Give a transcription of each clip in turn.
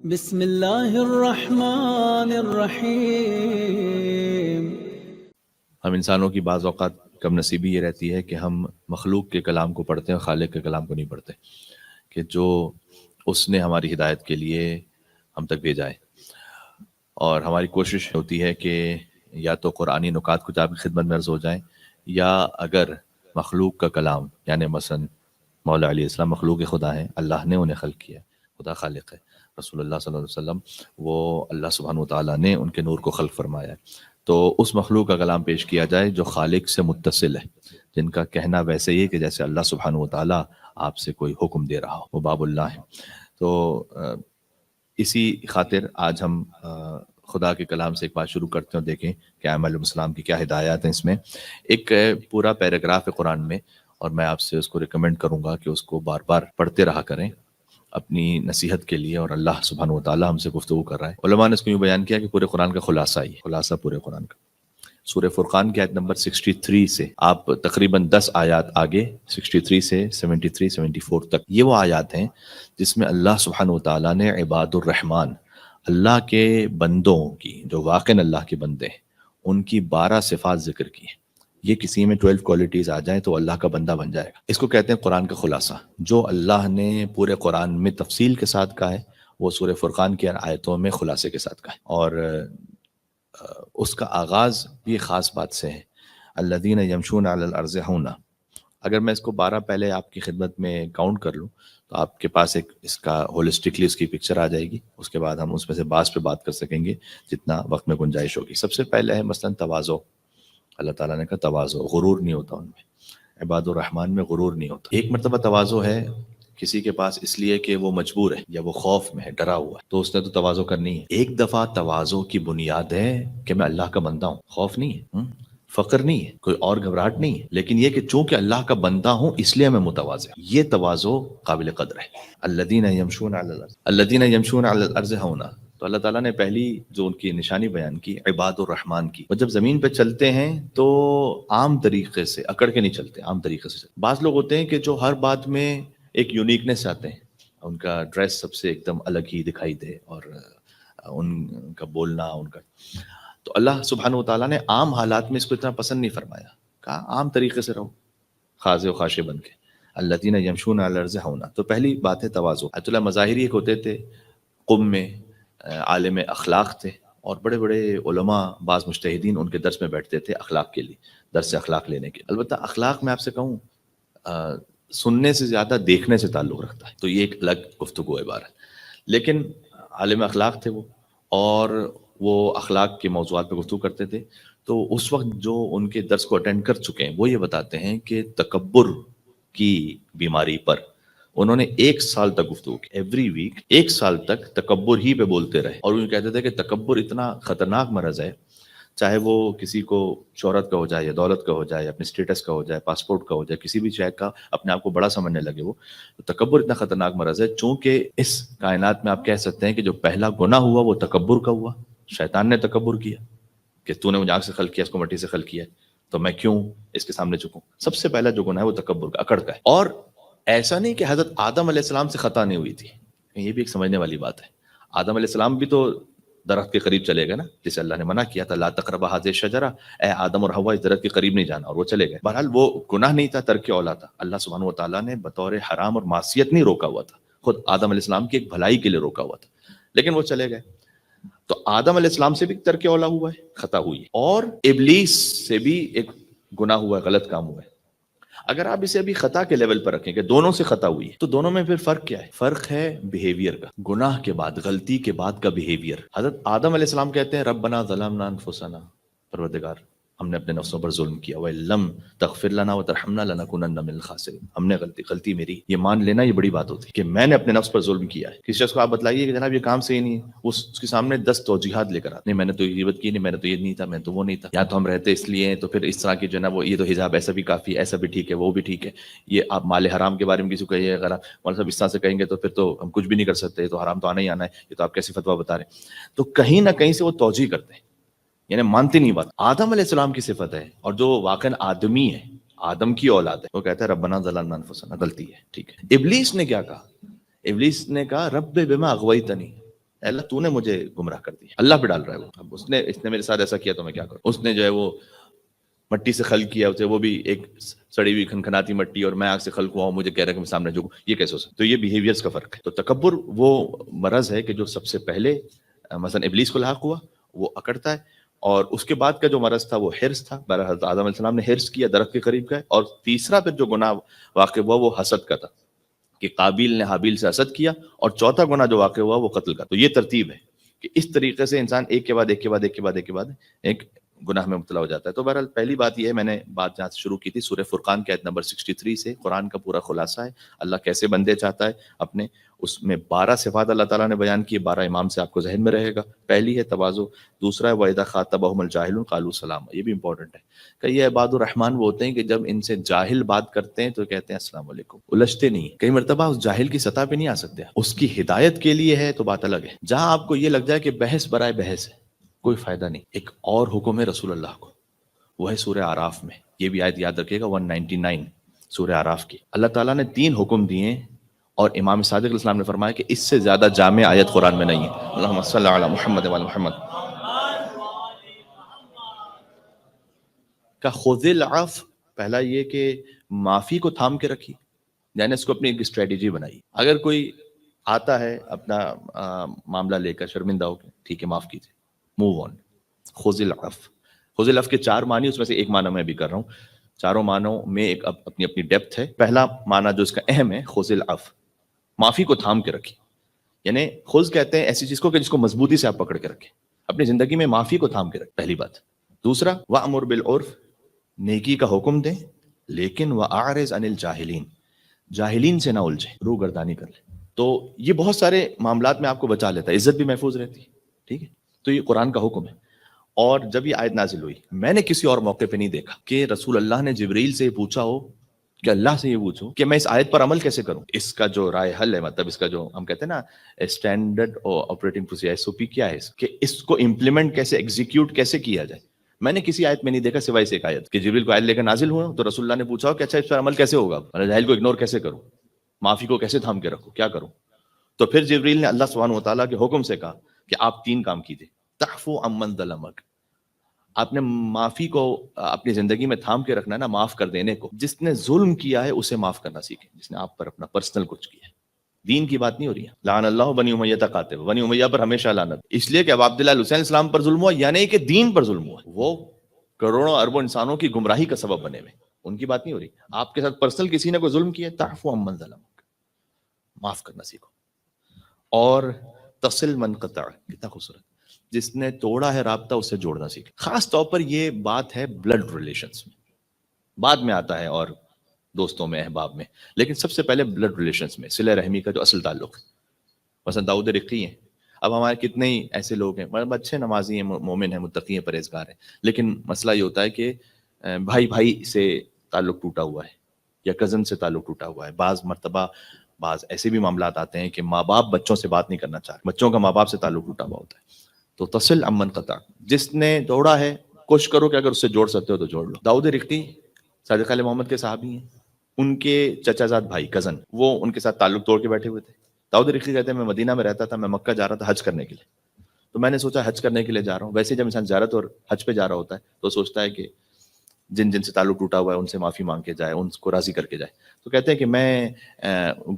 بسم اللہ الرحمن الرحیم۔ ہم انسانوں کی بعض اوقات کم نصیبی یہ رہتی ہے کہ ہم مخلوق کے کلام کو پڑھتے ہیں اور خالق کے کلام کو نہیں پڑھتے، کہ جو اس نے ہماری ہدایت کے لیے ہم تک بھیجا ہے۔ اور ہماری کوشش ہوتی ہے کہ یا تو قرآنی نکات کچھ آپ کی خدمت میں عرض ہو جائیں، یا اگر مخلوق کا کلام یعنی مثلا مولا علیہ السلام مخلوق خدا ہیں، اللہ نے انہیں خلق کیا، خدا خالق ہے، رسول اللہ صلی اللہ علیہ وسلم وہ اللہ سبحانہ وتعالیٰ نے ان کے نور کو خلق فرمایا ہے، تو اس مخلوق کا کلام پیش کیا جائے جو خالق سے متصل ہے، جن کا کہنا ویسے ہی ہے کہ جیسے اللہ سبحانہ وتعالیٰ آپ سے کوئی حکم دے رہا ہو، وہ باب اللہ ہے۔ تو اسی خاطر آج ہم خدا کے کلام سے ایک بات شروع کرتے ہیں اور دیکھیں کہ آئمہ علیہ السلام کی کیا ہدایات ہیں۔ اس میں ایک پورا پیراگراف ہے قرآن میں، اور میں آپ سے اس کو ریکمینڈ کروں گا کہ اس کو بار بار پڑھتے رہا کریں اپنی نصیحت کے لیے، اور اللہ سبحانہ وتعالیٰ ہم سے گفتگو کر رہا ہے۔ علماء نے اس کو یوں بیان کیا کہ پورے قرآن کا خلاصہ ہی ہے، خلاصہ پورے قرآن کا۔ سورہ فرقان کی آیت نمبر 63 سے آپ تقریباً 10 آیات آگے، 63 سے 73 74 تک، یہ وہ آیات ہیں جس میں اللہ سبحانہ وتعالیٰ نے عباد الرحمن، اللہ کے بندوں کی جو واقعاً اللہ کے بندے ہیں، ان کی 12 صفات ذکر کی ہیں۔ یہ کسی میں 12 کوالٹیز آ جائیں تو اللہ کا بندہ بن جائے گا۔ اس کو کہتے ہیں قرآن کا خلاصہ، جو اللہ نے پورے قرآن میں تفصیل کے ساتھ کہا ہے، وہ سورہ فرقان کی آیتوں میں خلاصے کے ساتھ کہا ہے۔ اور اس کا آغاز بھی خاص بات سے ہے، الذین یمشون علی الارض ہونا۔ اگر میں اس کو 12 پہلے آپ کی خدمت میں کاؤنٹ کر لوں تو آپ کے پاس ایک اس کا ہولسٹکلی اس کی پکچر آ جائے گی، اس کے بعد ہم اس میں سے بعض پہ بات کر سکیں گے جتنا وقت میں گنجائش ہوگی۔ سب سے پہلے ہے مثلا تواضع، اللہ تعالیٰ نے کہا تواضع، غرور نہیں ہوتا ان میں، عباد الرحمن میں غرور نہیں ہوتا۔ ایک مرتبہ تواضع ہے کسی کے پاس اس لیے کہ وہ مجبور ہے یا وہ خوف میں ہے، ڈرا ہوا ہے، تو اس نے تو تواضع کرنی ہے۔ ایک دفعہ تواضع کی بنیاد ہے کہ میں اللہ کا بندہ ہوں، خوف نہیں ہے، فقر نہیں ہے، کوئی اور گھبراہٹ نہیں ہے، لیکن یہ کہ چونکہ اللہ کا بندہ ہوں اس لیے میں متواضع ہوں، یہ تواضع قابل قدر ہے۔ الذین یمشون علی الارض، الذین یمشون علی الارض ہونا، تو اللہ تعالیٰ نے پہلی جو ان کی نشانی بیان کی عباد الرحمن کی، وہ جب زمین پہ چلتے ہیں تو عام طریقے سے اکڑ کے نہیں چلتے، عام طریقے سے چلتے۔ بعض لوگ ہوتے ہیں کہ جو ہر بات میں ایک یونیکنیس چاہتے ہیں، ان کا ڈریس سب سے ایک دم الگ ہی دکھائی دے، اور ان کا بولنا، ان کا، تو اللہ سبحانہ وتعالیٰ نے عام حالات میں اس کو اتنا پسند نہیں فرمایا، کہا عام طریقے سے رہو، خاضع و خاشع بن کے، الذین یمشون علی الارض ہونا۔ تو پہلی بات ہے تواضع۔ آیت اللہ مظاہری ایک ہوتے تھے قم میں، عالم اخلاق تھے، اور بڑے بڑے علماء، بعض مجتہدین ان کے درس میں بیٹھتے تھے اخلاق کے لیے، درس اخلاق لینے کے۔ البتہ اخلاق میں آپ سے کہوں سننے سے زیادہ دیکھنے سے تعلق رکھتا ہے، تو یہ ایک الگ گفتگو ہے بہرحال۔ لیکن عالم اخلاق تھے وہ، اور وہ اخلاق کے موضوعات پہ گفتگو کرتے تھے، تو اس وقت جو ان کے درس کو اٹینڈ کر چکے ہیں وہ یہ بتاتے ہیں کہ تکبر کی بیماری پر انہوں نے 1 سال تک گفتگو کی، ایوری ویک 1 سال تک تکبر ہی پہ بولتے رہے، اور وہ کہتے تھے کہ تکبر اتنا خطرناک مرض ہے، چاہے وہ کسی کو شہرت کا ہو جائے یا دولت کا ہو جائے یا اپنے اسٹیٹس کا ہو جائے، پاسپورٹ کا ہو جائے، کسی بھی شے کا اپنے آپ کو بڑا سمجھنے لگے وہ، تو تکبر اتنا خطرناک مرض ہے، چونکہ اس کائنات میں آپ کہہ سکتے ہیں کہ جو پہلا گناہ ہوا وہ تکبر کا ہوا، شیطان نے تکبر کیا کہ تو نے مجھے آگ سے خلق کیا، اس کو مٹی سے خلق کیا، تو میں کیوں اس کے سامنے جھکوں۔ سب سے پہلا جو گناہ ہے وہ تکبر کا، اکڑ کا ہے۔ اور ایسا نہیں کہ حضرت آدم علیہ السلام سے خطا نہیں ہوئی تھی، یہ بھی ایک سمجھنے والی بات ہے۔ آدم علیہ السلام بھی تو درخت کے قریب چلے گئے نا، جسے اللہ نے منع کیا تھا، لا تقربا هذه الشجرہ، اے آدم اور حوا اس درخت کے قریب نہیں جانا، اور وہ چلے گئے۔ بہرحال وہ گناہ نہیں تھا، ترک اولا تھا، اللہ سبحانہ وتعالیٰ نے بطور حرام اور معصیت نہیں روکا ہوا تھا، خود آدم علیہ السلام کی ایک بھلائی کے لیے روکا ہوا تھا، لیکن وہ چلے گئے۔ تو آدم علیہ السلام سے بھی ترک اولا ہوا ہے، خطا ہوئی ہے، اور ابلیس سے بھی ایک گناہ ہوا ہے، غلط کام ہوا ہے۔ اگر آپ اسے ابھی خطا کے لیول پر رکھیں کہ دونوں سے خطا ہوئی ہے، تو دونوں میں پھر فرق کیا ہے؟ فرق ہے بیہیویئر کا، گناہ کے بعد، غلطی کے بعد کا بیہیویئر۔ حضرت آدم علیہ السلام کہتے ہیں ربنا ظلمنا انفسنا، پروردگار ہم نے اپنے نفسوں پر ظلم کیا، وَإِن تغفر لنا وترحمنا لنکونن من الخاسرین، ہم نے غلطی میری، یہ مان لینا یہ بڑی بات ہوتی ہے کہ میں نے اپنے نفس پر ظلم کیا ہے۔ کسی شخص کو آپ بتلائیے کہ جناب یہ کام صحیح نہیں ہے، اس کے سامنے 10 توجیحات لے کر آتے، نہیں میں نے تو یہ غیبت کی، نہیں میں نے تو یہ نہیں تھا، میں تو وہ نہیں تھا، یا تو ہم رہتے اس لیے، تو پھر اس طرح کی جو ہے نا وہ، یہ تو حجاب ایسا بھی کافی ہے، ایسا بھی ٹھیک ہے، وہ بھی ٹھیک ہے، یہ آپ مال حرام کے بارے میں کسی کو کہیے، اگر آپ مولوی صاحب اس طرح سے کہیں گے تو پھر تو ہم کچھ بھی نہیں کر سکتے، یہ تو حرام تو آنا ہی آنا ہے، یہ تو آپ کیسی فتویٰ بتا رہے ہیں۔ تو کہیں نہ کہیں سے وہ توجیہ کرتے ہیں، یعنی مانتے نہیں بات۔ آدم علیہ السلام کی صفت ہے، اور جو واقعاً آدمی ہے، آدم کی اولاد ہے، وہ کہتا ہے ربنا ظلمنا انفسنا، غلطی ہے، ٹھیک ہے۔ ابلیس نے کیا کہا؟ ابلیس نے کہا رب بما اغویتنی، اے اللہ تو نے مجھے گمراہ کر دیا. اللہ پہ ڈال رہا ہے وہ. اب اس نے میرے ساتھ ایسا کیا تو میں کیا کروں. اس نے جو ہے وہ مٹی سے خلق کیا اسے, وہ بھی ایک سڑی ہوئی کھنکھناتی مٹی, اور میں آگ سے خلق ہوا ہوں, مجھے کہہ رہا ہے کہ میں سامنے جھکوں. یہ کیسے ہو سکتا؟ تو یہ بیہیویئرز کا فرق ہے. تو تکبر وہ مرض ہے کہ جو سب سے پہلے مثلا ابلیس کو لاحق ہوا, وہ اکڑتا ہے, اور اس کے بعد کا جو مرض تھا وہ حرص تھا. بہرحال حضرت آدم علیہ السلام نے حرص کیا, درخت کے قریب گئے. اور تیسرا پھر جو گناہ واقع ہوا وہ حسد کا تھا کہ قابیل نے حابیل سے حسد کیا, اور چوتھا گناہ جو واقع ہوا وہ قتل کا. تو یہ ترتیب ہے کہ اس طریقے سے انسان ایک کے بعد ایک کے بعد ایک کے بعد ایک کے بعد ایک گناہ میں مبتلا ہو جاتا ہے. تو بہرحال پہلی بات یہ ہے, میں نے بات جہاں سے شروع کی تھی سورہ فرقان کے آیت نمبر 63 سے, قرآن کا پورا خلاصہ ہے اللہ کیسے بندے چاہتا ہے اپنے. اس میں 12 صفات اللہ تعالیٰ نے بیان کی, 12 امام سے آپ کو ذہن میں رہے گا. پہلی ہے تواضع, دوسرا ہے وَإِذَا خَاطَبَهُمُ الْجَاهِلُونَ قَالُوا سَلَامًا, یہ بھی امپورٹنٹ ہے کہ یہ عباد الرحمن وہ ہوتے ہیں کہ جب ان سے جاہل بات کرتے ہیں تو کہتے ہیں السلام علیکم, الجھتے نہیں. کئی مرتبہ اس جاہل کی سطح پہ نہیں آ سکتے, اس کی ہدایت کے لیے ہے تو بات الگ ہے. جہاں آپ کو یہ لگ جائے کہ بحث برائے بحث ہے, کوئی فائدہ نہیں. ایک اور حکم ہے رسول اللہ کو, وہ ہے سورہ اعراف میں. یہ بھی آیت یاد رکھیے گا 199 سورہ اعراف کی. اللہ تعالیٰ نے 3 حکم دیے, اور امام صادق علیہ السلام نے فرمایا کہ اس سے زیادہ جامع آیت قرآن میں نہیں ہے. اللہم صلی علی محمد و علی محمد. کا خذ العفو, پہلا یہ کہ معافی کو تھام کے رکھی, یعنی اس کو اپنی ایک اسٹریٹجی بنائی. اگر کوئی آتا ہے اپنا معاملہ لے کر شرمندہ ہو کے, ٹھیک ہے معاف کیجیے, موو آن. خذ العفو, خذ العفو کے 4 معنی, اس میں سے ایک معنی میں بھی کر رہا ہوں. چاروں معنوں میں ایک اپنی اپنی ڈیپتھ ہے. پہلا معنی جو اس کا اہم ہے, خذ العفو, معافی کو تھام کے رکھی. یعنی خذ کہتے ہیں ایسی چیز کو کہ جس کو مضبوطی سے آپ پکڑ کے رکھیں, اپنی زندگی میں معافی کو تھام کے رکھیں, پہلی بات. دوسرا وَأْمُرْ بِالْعُرْفِ, نیکی کا حکم دیں, لیکن وَأَعْرِضْ عَنِ الْجَاهِلِينَ, جاہلین سے نہ الجھیں, روگردانی کر لیں. تو یہ بہت سارے معاملات میں آپ کو بچا لیتا ہے, عزت بھی محفوظ رہتی ہے. ٹھیک ہے, تو یہ قرآن کا حکم ہے. اور جب یہ آیت نازل ہوئی, میں نے کسی اور موقع پہ نہیں دیکھا کہ رسول اللہ نے جبریل سے پوچھا ہو, کہ اللہ سے یہ پوچھو کہ میں اس آیت پر عمل کیسے کروں. اس کا جو رائے حل ہے, مطلب اس کا جو ہم کہتے ہیں نا اسٹینڈرڈ آپریٹنگ پروسیجر SOP کیا ہے, کہ اس کو امپلیمنٹ کیسے, ایگزیکیوٹ کیسے کیا جائے. میں نے کسی آیت میں نہیں دیکھا سوائے سے ایک آیت کہ جبریل کو آیت لے کر نازل ہوا تو رسول اللہ نے پوچھا کہ اچھا اس پر عمل کیسے ہوگا, میں جاہل کو اگنور کیسے کروں, معافی کو کیسے تھام کے رکھوں, کیا کروں. تو پھر جبریل نے اللہ سبحانہ و تعالیٰ کے حکم سے کہا کہ آپ 3 کام کیجیے. تعفو عمن ظلمک, آپ نے معافی کو اپنی زندگی میں تھام کے رکھنا ہے نا, معاف کر دینے کو. جس نے ظلم کیا ہے اسے معاف کرنا سیکھیں, جس نے آپ پر اپنا پرسنل کچھ کیا ہے. دین کی بات نہیں ہو رہی ہے. لعن اللہ بنی امیہ قاتل, بنی امیہ پر ہمیشہ لعنت, اس لیے کہ اب عبداللہ حسین السلام پر ظلم ہوا, یعنی کہ دین پر ظلم ہوا. وہ کروڑوں اربوں انسانوں کی گمراہی کا سبب بنے ہوئے, ان کی بات نہیں ہو رہی. آپ کے ساتھ پرسنل کسی نے کوئی ظلم کیا, تعفو عمن ظلمک, معاف کرنا سیکھو. اور تصل من قطع, کتنا خوبصورت, جس نے توڑا ہے رابطہ اسے جوڑنا سیکھے. خاص طور پر یہ بات ہے بلڈ ریلیشنز میں, بعد میں آتا ہے اور دوستوں میں, احباب میں, لیکن سب سے پہلے بلڈ ریلیشنز میں صلہ رحمی کا جو اصل تعلق ہے. مثلا داؤد رقی ہیں, اب ہمارے کتنے ہی ایسے لوگ ہیں, مطلب اچھے نمازی ہیں, مومن ہیں, متقی ہیں, پرہیزگار ہیں, لیکن مسئلہ یہ ہوتا ہے کہ بھائی بھائی سے تعلق ٹوٹا ہوا ہے, یا کزن سے تعلق ٹوٹا ہوا ہے. بعض مرتبہ بعض ایسے بھی معاملات آتے ہیں کہ ماں باپ بچوں سے بات نہیں کرنا چاہتے, بچوں کا ماں باپ سے تعلق ٹوٹا ہوا ہوتا ہے. تو تصل امن قطع, جس نے توڑا ہے کوشش کرو کہ اگر اس سے جوڑ سکتے ہو تو جوڑ لو. داؤد رقی صادق علیہ محمد کے صحابی ہیں, ان کے چچا زاد بھائی کزن, وہ ان کے ساتھ تعلق توڑ کے بیٹھے ہوئے تھے. داؤد رقی کہتے ہیں میں مدینہ میں رہتا تھا, میں مکہ جا رہا تھا حج کرنے کے لیے, تو میں نے سوچا حج کرنے کے لیے جا رہا ہوں. ویسے جب انسان زیارت اور حج پہ جا رہا ہوتا ہے تو سوچتا ہے کہ جن جن سے تعلق ٹوٹا ہوا ہے ان سے معافی مانگ کے جائے, ان کو راضی کر کے جائے. تو کہتے ہیں کہ میں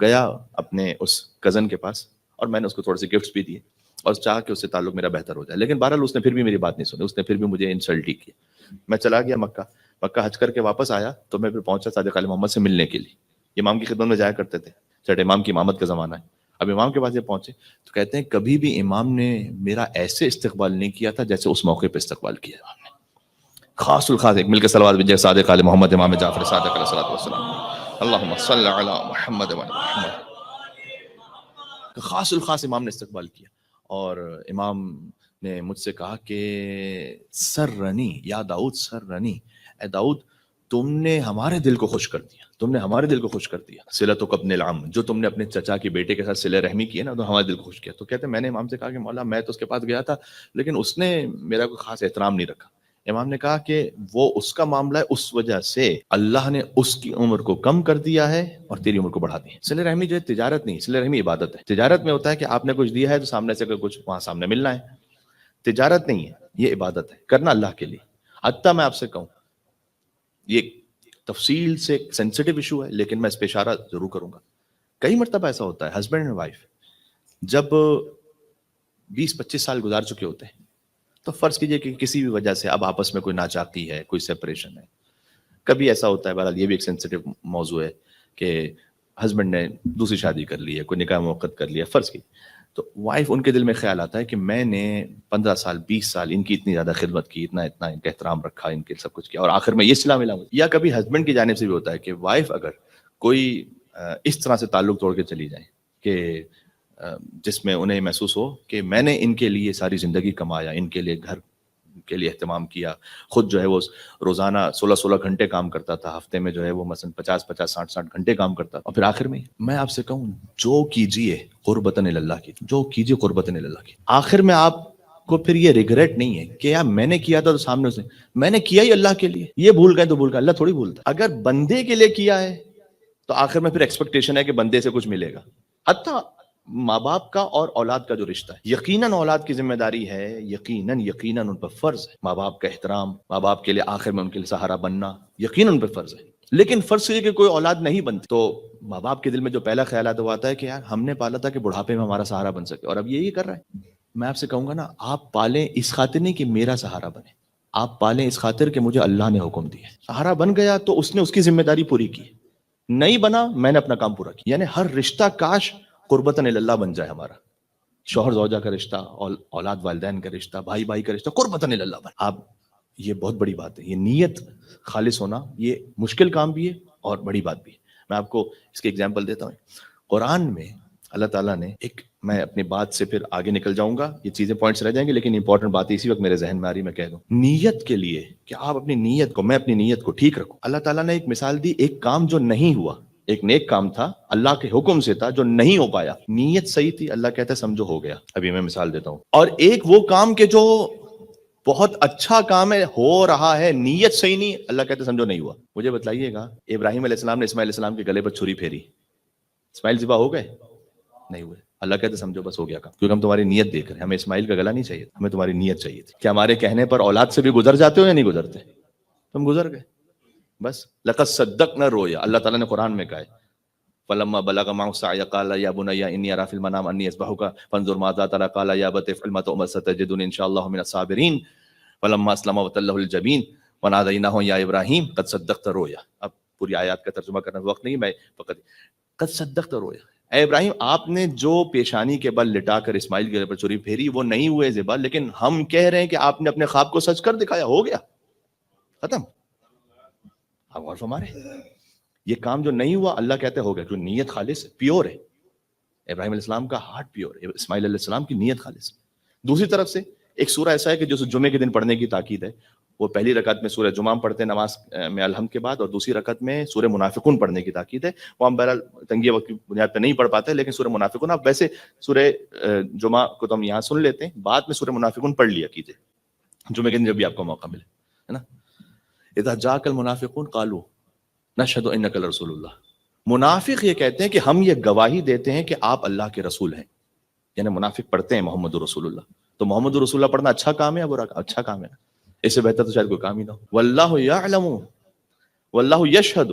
گیا اپنے اس کزن کے پاس, اور میں نے اس کو تھوڑے سے گفٹس بھی دیے, اور چاہ کہ اس سے تعلق میرا بہتر ہو جائے. لیکن بہرحال اس نے پھر بھی میری بات نہیں سنی, اس نے پھر بھی مجھے انسلٹ ہی کیا. میں چلا گیا مکہ حج کر کے واپس آیا تو میں پھر پہنچا صادق علیہ محمد سے ملنے کے لیے. امام کی خدمت میں جایا کرتے تھے, چھٹے امام کی امامت کا زمانہ ہے. اب امام کے پاس جب پہنچے تو کہتے ہیں کبھی بھی امام نے میرا ایسے استقبال نہیں کیا تھا جیسے اس موقع پہ استقبال کیا امام نے. خاص الخاص ایک مل کے صلوات بھی جیسے صادق علیہ محمد امام جعفر صادق علیہ الصلوۃ والسلام, اللہم صلی علی محمد و علی محمد, خاص الخاص امام نے استقبال کیا. اور امام نے مجھ سے کہا کہ سرنی یا داؤد, سرنی, اے داؤد تم نے ہمارے دل کو خوش کر دیا, تم نے ہمارے دل کو خوش کر دیا. صلتک ابن العم, جو تم نے اپنے چچا کے بیٹے کے ساتھ صلہ رحمی کی ہے نا, تو ہمارے دل کو خوش کیا. تو کہتے ہیں میں نے امام سے کہا کہ مولا میں تو اس کے پاس گیا تھا لیکن اس نے میرا کوئی خاص احترام نہیں رکھا. امام نے کہا کہ وہ اس کا معاملہ ہے، اس وجہ سے اللہ نے اس کی عمر کو کم کر دیا ہے اور تیری عمر کو بڑھا دی ہے۔ صلہ رحمی جو ہے تجارت نہیں، صلہ رحمی عبادت ہے۔ تجارت میں ہوتا ہے کہ آپ نے کچھ دیا ہے تو سامنے سے کچھ وہاں سامنے ملنا ہے، تجارت نہیں ہے، یہ عبادت ہے، کرنا اللہ کے لیے۔ حتیٰ میں آپ سے کہوں، یہ تفصیل سے سینسٹیو ایشو ہے لیکن میں اس پہ اشارہ ضرور کروں گا۔ کئی مرتبہ ایسا ہوتا ہے ہسبینڈ اینڈ وائف جب 20-25 سال گزار چکے ہوتے ہیں تو فرض کیجئے کہ کسی بھی وجہ سے اب آپس میں کوئی ناچاقی ہے، کوئی سیپریشن ہے، کبھی ایسا ہوتا ہے، بہرحال یہ بھی ایک سینسٹیو موضوع ہے کہ ہسبینڈ نے دوسری شادی کر لی ہے، کوئی نکاح موقت کر لیا فرض کی، تو وائف ان کے دل میں خیال آتا ہے کہ میں نے 15 سال 20 سال ان کی اتنی زیادہ خدمت کی، اتنا ان کا احترام رکھا، ان کے سب کچھ کیا، اور آخر میں یہ صلہ ملا مجھے۔ یا کبھی ہسبینڈ کی جانب سے بھی ہوتا ہے کہ وائف اگر کوئی اس طرح سے تعلق توڑ کے چلی جائے کہ جس میں انہیں محسوس ہو کہ میں نے ان کے لیے ساری زندگی کمایا، ان کے لیے گھر کے لیے اہتمام کیا، خود جو ہے وہ روزانہ 16 گھنٹے کام کرتا تھا، ہفتے میں جو ہے وہ مثلا 50 60 گھنٹے کام کرتا تھا، اور پھر آخر میں آپ سے کہوں جو کیجئے قربتاً اللہ کی، جو کیجئے قربتاً اللہ کی، آخر میں آپ کو پھر یہ ریگریٹ نہیں ہے کہ یار میں نے کیا تھا تو سامنے سے میں نے کیا ہی اللہ کے لیے، یہ بھول گئے تو بھول گئے، اللہ تھوڑی بھولتا۔ اگر بندے کے لیے کیا ہے تو آخر میں پھر ایکسپیکٹیشن ہے کہ بندے سے کچھ ملے گا۔ حتیٰ ماں باپ کا اور اولاد کا جو رشتہ ہے، یقیناً اولاد کی ذمہ داری ہے، یقیناً ان پر فرض ہے ماں باپ کا احترام، ماں باپ کے لیے آخر میں ان کے لیے سہارا بننا، یقیناً ان پر فرض ہے۔ لیکن فرض سے کہ کوئی اولاد نہیں بنتی تو ماں باپ کے دل میں جو پہلا خیال آتا ہے وہ آتا ہے کہ یار ہم نے پالا تھا کہ بڑھاپے میں ہمارا سہارا بن سکے، اور اب یہی کر رہا ہے۔ میں آپ سے کہوں گا نا، آپ پالیں اس خاطر نہیں کہ میرا سہارا بنے، آپ پالیں اس خاطر کہ مجھے اللہ نے حکم دیا ہے۔ سہارا بن گیا تو اس نے اس کی ذمہ داری پوری کی، نہیں بنا میں نے اپنا کام پورا کیا۔ یعنی ہر رشتہ کاش قربتاً اللہ بن جائے ہمارا، شوہر زوجہ کا رشتہ، اولاد والدین کا رشتہ، بھائی بھائی کا رشتہ قربتاً اللہ بن۔ آپ یہ بہت بڑی بات ہے، یہ نیت خالص ہونا، یہ مشکل کام بھی ہے اور بڑی بات بھی ہے۔ میں آپ کو اس کی ایگزامپل دیتا ہوں۔ قرآن میں اللہ تعالیٰ نے میں اپنی بات سے پھر آگے نکل جاؤں گا، یہ چیزیں پوائنٹس رہ جائیں گے لیکن امپورٹنٹ بات اسی وقت میرے ذہن میں آ رہی، میں کہہ دوں نیت کے لیے کہ آپ اپنی نیت کو، میں اپنی نیت کو ٹھیک رکھوں۔ اللہ تعالیٰ نے ایک مثال دی، ایک کام جو نہیں ہوا، ایک نیک کام تھا اللہ کے حکم سے تھا جو نہیں ہو پایا، نیت صحیح تھی، اللہ کہتا ہے سمجھو ہو گیا۔ ابھی میں مثال دیتا ہوں۔ اور ایک وہ کام کہ جو بہت اچھا کام ہے، ہو رہا ہے، نیت صحیح نہیں، اللہ کہتے سمجھو نہیں ہوا۔ مجھے بتلائیے گا، ابراہیم علیہ السلام نے اسماعیل علیہ السلام کے گلے پر چھری پھیری، اسماعیل ذبح ہو گئے؟ نہیں ہوئے۔ اللہ کہتے سمجھو بس ہو گیا کام، کیونکہ ہم تمہاری نیت دیکھ رہے ہیں، ہمیں اسماعیل کا گلا نہیں چاہیے، ہمیں تمہاری نیت چاہیے تھی۔ کیا ہمارے کہنے پر اولاد سے بھی گزر جاتے ہو یا نہیں گزرتے؟ تم گزر گئے بس۔ لقد صدقنا الرؤيا، اللہ تعالیٰ نے قرآن میں کہا ہے فلما بلغ معه السعي قال يا بني اني ارى في المنام اني اذبحك فانظر ماذا ترى قال يا ابت افعل ما تؤمر ستجدني ان شاء الله من الصابرين فلما اسلم وتله للجبين وناديناه يا ابراهيم قد صدقت الرؤيا۔ اب پوری آیات کا ترجمہ کرنے کا وقت نہیں، میں فقط قد صدقت الرؤيا، اے ابراہیم آپ نے جو پیشانی کے بل لٹا کر اسماعیل کے پر چھری پھیری وہ نہیں ہوئے ذبح، لیکن ہم کہہ رہے ہیں کہ آپ نے اپنے خواب کو سچ کر دکھایا، ہو گیا ختم۔ آپ غور فرمائیں، یہ کام جو نہیں ہوا اللہ کہتے ہو گیا، جو نیت خالص ہے، پیور ہے۔ ابراہیم علیہ السلام کا ہارٹ پیور ہے، اسماعیل علیہ السلام کی نیت خالص ہے۔ دوسری طرف سے ایک سورہ ایسا ہے کہ جو جمعے کے دن پڑھنے کی تاکید ہے، وہ پہلی رکعت میں سورہ جمعہ پڑھتے ہیں نماز میں الحمد کے بعد، اور دوسری رکعت میں سورہ منافقون پڑھنے کی تاکید ہے۔ وہ ہم بہرحال تنگی وقت کی بنیاد پہ نہیں پڑھ پاتے، لیکن سورہ منافقون آپ ویسے سورہ جمعہ کو تو ہم یہاں سن لیتے ہیں، بعد میں سورہ منافقون پڑھ لیا کیجیے جمعے کے دن جب بھی آپ کو موقع ملے، ہے نا۔ اذا جاءک المنافقون قالوا نشہد انک لرسول اللہ، منافق یہ کہتے ہیں کہ ہم یہ گواہی دیتے ہیں کہ آپ اللہ کے رسول ہیں، یعنی منافق پڑھتے ہیں محمد رسول اللہ۔ تو محمد رسول اللہ پڑھنا اچھا کام ہے یا برا؟ اچھا کام ہے، اس سے بہتر تو شاید کوئی کام ہی نہ ہو۔ واللہ یعلم واللہ یشہد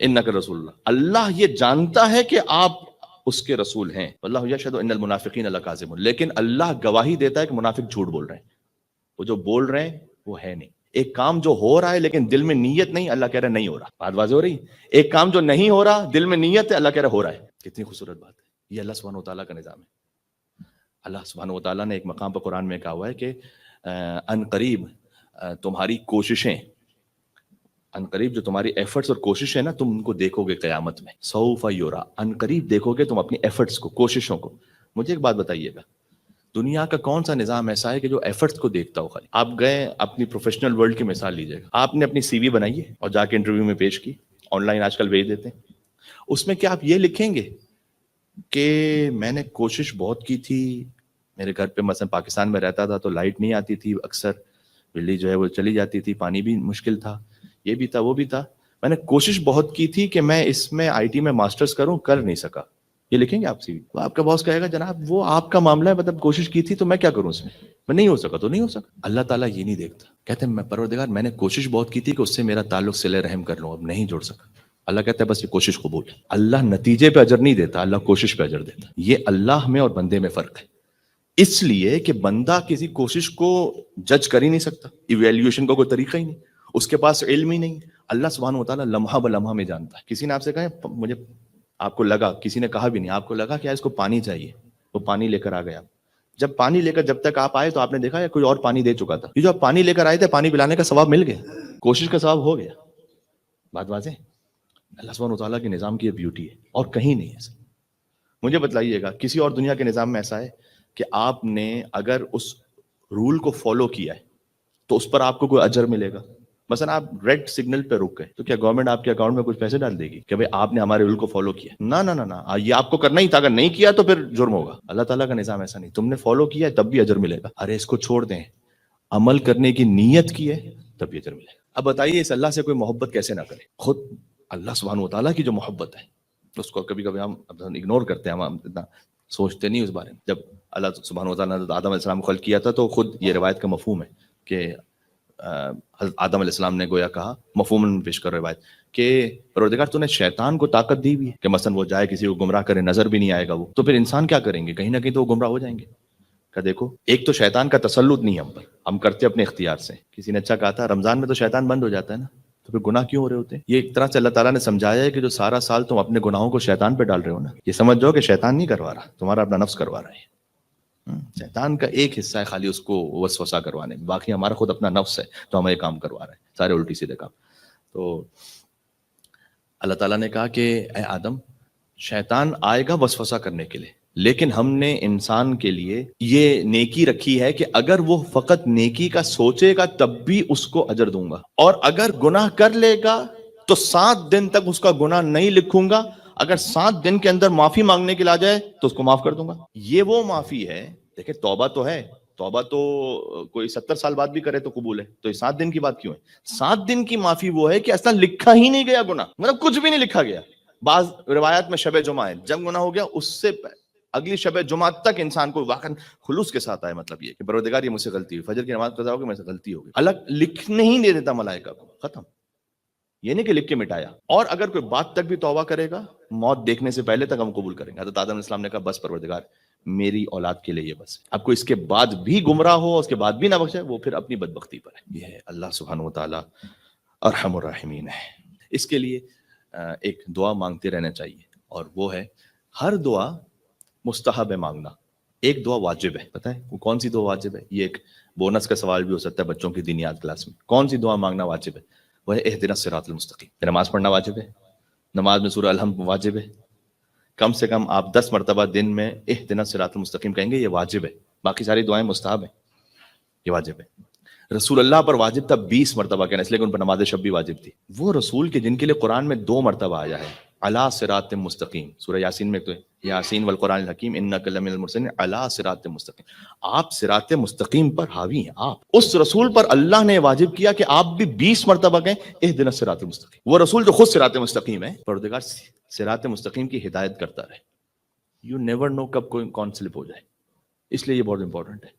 انک رسول اللہ، اللہ یہ جانتا ہے کہ آپ اس کے رسول ہیں۔ واللہ یشہد ان المنافقین لکاذبون، لیکن اللہ گواہی دیتا ہے کہ منافق جھوٹ بول رہے ہیں، وہ جو بول رہے ہیں وہ ہے نہیں۔ ایک کام جو ہو رہا ہے لیکن دل میں نیت نہیں، اللہ کہہ رہا ہے نہیں ہو رہا۔ بات واضح ہو رہی؟ ایک کام جو نہیں ہو رہا دل میں نیت ہے، اللہ کہہ رہا ہے ہو رہا ہے۔ کتنی خوبصورت بات ہے، یہ اللہ سبحانہ وتعالیٰ کا نظام ہے۔ اللہ سبحانہ وتعالیٰ نے ایک مقام پر قرآن میں کہا ہوا ہے کہ ان قریب تمہاری کوششیں، ان قریب جو تمہاری ایفرٹس اور کوششیں نا، تم ان کو دیکھو گے قیامت میں، سوف یرا، ان قریب دیکھو گے تم اپنی ایفرٹس کو، کوششوں کو۔ مجھے ایک بات بتائیے گا، دنیا کا کون سا نظام ایسا ہے کہ جو ایفرٹس کو دیکھتا ہو؟ خالی آپ گئے اپنی پروفیشنل ورلڈ کی مثال لیجیے گا، آپ نے اپنی سی وی بنائی ہے اور جا کے انٹرویو میں پیش کی، آن لائن آج کل بھیج دیتے ہیں، اس میں کیا آپ یہ لکھیں گے کہ میں نے کوشش بہت کی تھی، میرے گھر پہ مثلا پاکستان میں رہتا تھا تو لائٹ نہیں آتی تھی اکثر، بجلی جو ہے وہ چلی جاتی تھی, پانی بھی مشکل تھا, یہ بھی تھا وہ بھی تھا. میں نے کوشش بہت کی تھی کہ میں اس میں آئی ٹی میں ماسٹرز کروں, کر نہیں سکا. یہ لکھیں گے آپ سی وی, تو آپ کا باس کہے گا جناب وہ آپ کا معاملہ ہے, مطلب کوشش کی تھی تو میں کیا کروں اس میں نہیں ہو سکا تو نہیں ہو سکا. اللہ تعالیٰ یہ نہیں دیکھتا, کہتے ہیں میں پروردگار میں نے کوشش بہت کی تھی کہ اس سے میرا تعلق صلہ رحم کر لوں, اب نہیں جوڑ سکا. اللہ کہتا ہے بس یہ کوشش قبول. اللہ نتیجے پہ اجر نہیں دیتا, اللہ کوشش پہ اجر دیتا. یہ اللہ میں اور بندے میں فرق ہے, اس لیے کہ بندہ کسی کوشش کو جج کر ہی نہیں سکتا, ایویلیویشن کا کوئی طریقہ ہی نہیں, اس کے پاس علم ہی نہیں. اللہ سبحانہ و تعالیٰ لمحہ بلمحہ میں جانتا ہے. کسی نے آپ سے کہا مجھے, آپ کو لگا, کسی نے کہا بھی نہیں, آپ کو لگا کہ اس کو پانی چاہیے, وہ پانی لے کر آ گیا. جب پانی لے کر جب تک آپ آئے تو آپ نے دیکھا یا کوئی اور پانی دے چکا تھا. یہ جو آپ پانی لے کر آئے تھے, پانی پلانے کا ثواب مل گیا, کوشش کا ثواب ہو گیا. بات واضح. اللہ سبحانہ و تعالیٰ کے نظام کی یہ بیوٹی ہے, اور کہیں نہیں ہے. مجھے بتلائیے گا کسی اور دنیا کے نظام میں ایسا ہے کہ آپ نے اگر اس رول کو فالو کیا ہے تو اس پر آپ کو کوئی اجر ملے گا؟ مثلا آپ ریڈ سگنل پہ رک گئے تو کیا گورنمنٹ آپ کے اکاؤنٹ میں کچھ پیسے ڈال دے گی کہ بھائی آپ نے ہمارے رول کو فالو کیا؟ نہ, یہ آپ کو کرنا ہی تھا, اگر نہیں کیا تو پھر جرم ہوگا. اللہ تعالیٰ کا نظام ایسا نہیں, تم نے فالو کیا ہے تب بھی اجر ملے گا. ارے اس کو چھوڑ دیں, عمل کرنے کی نیت کی ہے تب بھی اجر ملے گا. اب بتائیے اس اللہ سے کوئی محبت کیسے نہ کرے؟ خود اللہ سبحانہ و تعالیٰ کی جو محبت ہے اس کو کبھی کبھی ہم اگنور کرتے ہیں, ہم اتنا سوچتے نہیں اس بارے میں. جب اللہ سبحانہ و تعالیٰ نے آدم علیہ السلام کو خلق کیا تھا تو خود یہ روایت کا مفہوم ہے کہ حضرت آدم علیہ السلام نے گویا کہا, مفہوم پیش کر روایت کہ پروردگار تو نے شیطان کو طاقت دی ہوئی ہے کہ مثلا وہ جائے کسی کو گمراہ کرے, نظر بھی نہیں آئے گا وہ, تو پھر انسان کیا کریں گے؟ کہیں نہ کہیں تو وہ گمراہ ہو جائیں گے. کہ دیکھو ایک تو شیطان کا تسلط نہیں ہم پر, ہم کرتے اپنے اختیار سے. کسی نے اچھا کہا تھا رمضان میں تو شیطان بند ہو جاتا ہے نا, تو پھر گناہ کیوں ہو رہے ہوتے ہیں؟ یہ ایک طرح سے اللہ تعالیٰ نے سمجھایا ہے کہ جو سارا سال تم اپنے گناہوں کو شیطان پہ ڈال رہے ہو نا, یہ سمجھ جاؤ کہ شیطان نہیں کروا رہا, تمہارا اپنا نفس کروا رہا ہے. شیطان کا ایک حصہ ہے خالی اس کو وسوسہ کروانے میں, باقی ہمارا خود اپنا نفس ہے تو ہمیں یہ کام کروا رہا ہے, سارے الٹی سیدھے کام. تو اللہ تعالیٰ نے کہا کہ اے آدم, شیطان آئے گا وسوسہ کرنے کے لیے, لیکن ہم نے انسان کے لیے یہ نیکی رکھی ہے کہ اگر وہ فقط نیکی کا سوچے گا تب بھی اس کو اجر دوں گا, اور اگر گناہ کر لے گا تو 7 دن تک اس کا گناہ نہیں لکھوں گا, اگر 7 دن کے اندر معافی مانگنے کے لیے آ جائے تو اس کو معاف کر دوں گا. یہ وہ معافی ہے. دیکھیں توبہ تو ہے, توبہ تو کوئی 70 سال بعد بھی کرے تو قبول ہے, تو یہ 7 دن کی بات کیوں ہے؟ 7 دن کی معافی وہ ہے کہ اصلا لکھا ہی نہیں گیا گناہ, مطلب کچھ بھی نہیں لکھا گیا. بعض روایات میں شب جمعہ ہے, جب گناہ ہو گیا اس سے اگلی شب جمعہ تک انسان کو واقعا خلوص کے ساتھ آئے, مطلب یہ کہ پروردگار یہ مجھ سے غلطی ہوئی, فجر کی نماز قضا ہو گئی, مجھ سے غلطی ہو گئی. الگ لکھنے ہی نہیں دیتا ملائکہ کو, ختم. یہ نہیں کہ لکھ کے مٹایا. اور اگر کوئی بات تک بھی توبہ کرے گا, موت دیکھنے سے پہلے تک ہم قبول کریں گے. حضرت آدم علیہ السلام نے کہا بس پروردگار میری اولاد کے لیے یہ بس, اب کوئی اس کے بعد بھی گمراہ ہو, اس کے بعد بھی نہ بخشے, وہ پھر اپنی بدبختی پر ہے. یہ ہے اللہ سبحانہ و تعالیٰ ارحم الراحمین ہے. اس کے لیے ایک دعا مانگتے رہنا چاہیے, اور وہ ہے ہر دعا مستحب ہے مانگنا, ایک دعا واجب ہے. پتہ ہے وہ کون سی دعا واجب ہے؟ یہ ایک بونس کا سوال بھی ہو سکتا ہے بچوں کی دینیات کلاس میں. کون سی دعا مانگنا واجب ہے؟ وہ ہے اہدنا الصراط المستقیم. نماز پڑھنا واجب ہے, نماز میں سورہ الحمد واجب ہے, کم سے کم آپ 10 مرتبہ دن میں اہدنا الصراط المستقیم کہیں گے, یہ واجب ہے. باقی ساری دعائیں مستحب ہیں, یہ واجب ہے. رسول اللہ پر واجب تھا 20 مرتبہ کہنا, اس لیے کہ ان پر نماز شب بھی واجب تھی. وہ رسول کے جن کے لیے قرآن میں 2 مرتبہ آیا ہے علی صراط مستقیم, سورہ یاسین میں تو ہے یاسین والقرآن الحکیم انک لمن المرسلین علی صراط مستقیم. آپ صراط مستقیم پر حاوی ہیں. آپ اس رسول پر اللہ نے واجب کیا کہ آپ بھی 20 مرتبہ کہیں اہدنا الصراط المستقیم. وہ رسول جو خود صراط مستقیم ہے, پروردگار صراط مستقیم کی ہدایت کرتا رہے. یو نیور نو کب کوئی کون سلپ ہو جائے, اس لیے یہ بہت امپورٹنٹ ہے.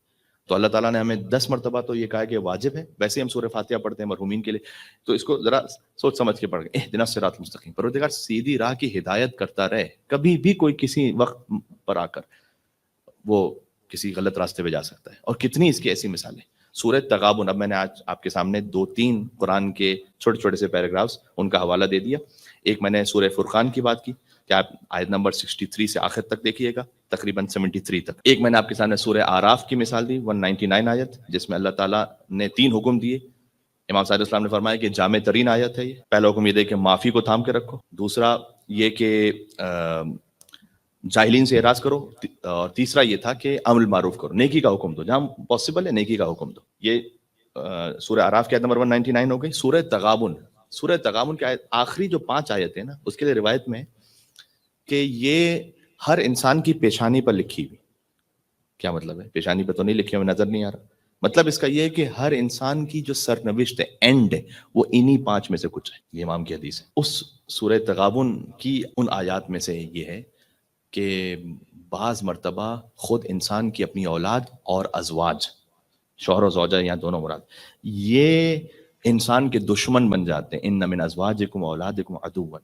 تو اللہ تعالیٰ نے ہمیں 10 مرتبہ تو یہ کہا کہ واجب ہے. ویسے ہم سورہ فاتحہ پڑھتے ہیں مرحومین کے لیے, تو اس کو ذرا سوچ سمجھ کے پڑھ گئے. اہدنا الصراط المستقیم, پروردگار سیدھی راہ کی ہدایت کرتا رہے. کبھی بھی کوئی کسی وقت پر آ کر وہ کسی غلط راستے پہ جا سکتا ہے. اور کتنی اس کی ایسی مثالیں. سورہ تغابن, اب میں نے آج آپ کے سامنے 2-3 قرآن کے چھوٹے چھوٹے سے پیراگرافز ان کا حوالہ دے دیا. ایک میں نے سورہ فرقان کی بات کی کہ آپ آیت نمبر 63 سے آخر تک دیکھیے گا, تقریباً 73 تک. ایک میں نے آپ کے سامنے سورہ آراف کی مثال دی, 199 آیت, جس میں اللہ تعالیٰ نے 3 حکم دیے. امام صادق اسلام نے فرمایا کہ جامع ترین آیت ہے یہ. پہلا حکم یہ دے کہ معافی کو تھام کے رکھو, دوسرا یہ کہ جاہلین سے اعراض کرو, اور تیسرا یہ تھا کہ عمل معروف کرو, نیکی کا حکم دو, جہاں پاسبل ہے نیکی کا حکم دو. یہ سورہ آراف کی آیت نمبر 199 ہو گئی. سورہ تغابن کی آیت آخری جو 5 آیتیں نا, اس کے لیے روایت میں کہ یہ ہر انسان کی پیشانی پر لکھی ہوئی. کیا مطلب ہے؟ پیشانی پہ تو نہیں لکھی ہوئی, نظر نہیں آ رہا, مطلب اس کا یہ ہے کہ ہر انسان کی جو سرنوشت ہے، اینڈ ہے، وہ انہی 5 میں سے کچھ ہے. یہ امام کی حدیث ہے. اس سورہ تغابن کی ان آیات میں سے یہ ہے کہ بعض مرتبہ خود انسان کی اپنی اولاد اور ازواج، شوہر و زوجہ یہاں دونوں مراد، یہ انسان کے دشمن بن جاتے ہیں. ان من ازواجکم اولادکم عدوا،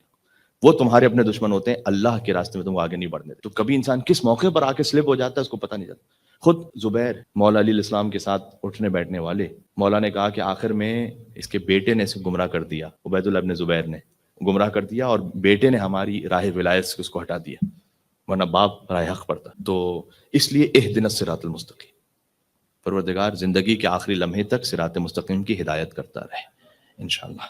وہ تمہارے اپنے دشمن ہوتے ہیں، اللہ کے راستے میں تم کو آگے نہیں بڑھنے دیتے. تو کبھی انسان کس موقع پر آ کے سلپ ہو جاتا ہے اس کو پتہ نہیں چلتا. خود زبیر مولا علیہ السلام کے ساتھ اٹھنے بیٹھنے والے، مولا نے کہا کہ آخر میں اس کے بیٹے نے اسے گمراہ کر دیا، عبید اللہ ابن زبیر نے گمراہ کر دیا، اور بیٹے نے ہماری راہ ولایت سے اس کو ہٹا دیا، ورنہ باپ راہ حق پر تھا. تو اس لیے اہدنا الصراط المستقیم، پروردگار زندگی کے آخری لمحے تک صراط مستقیم کی ہدایت کرتا رہے انشاءاللہ.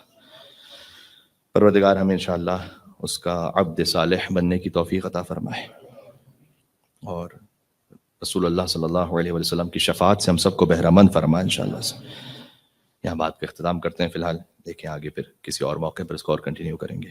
پروردگار ہمیں انشاءاللہ اس کا عبد صالح بننے کی توفیق عطا فرمائے، اور رسول اللہ صلی اللہ علیہ وسلم کی شفاعت سے ہم سب کو بہرہ مند فرمائے انشاءاللہ. یہاں بات کا اختتام کرتے ہیں. فی الحال دیکھیں آگے پھر کسی اور موقع پر اس کو اور کنٹینیو کریں گے.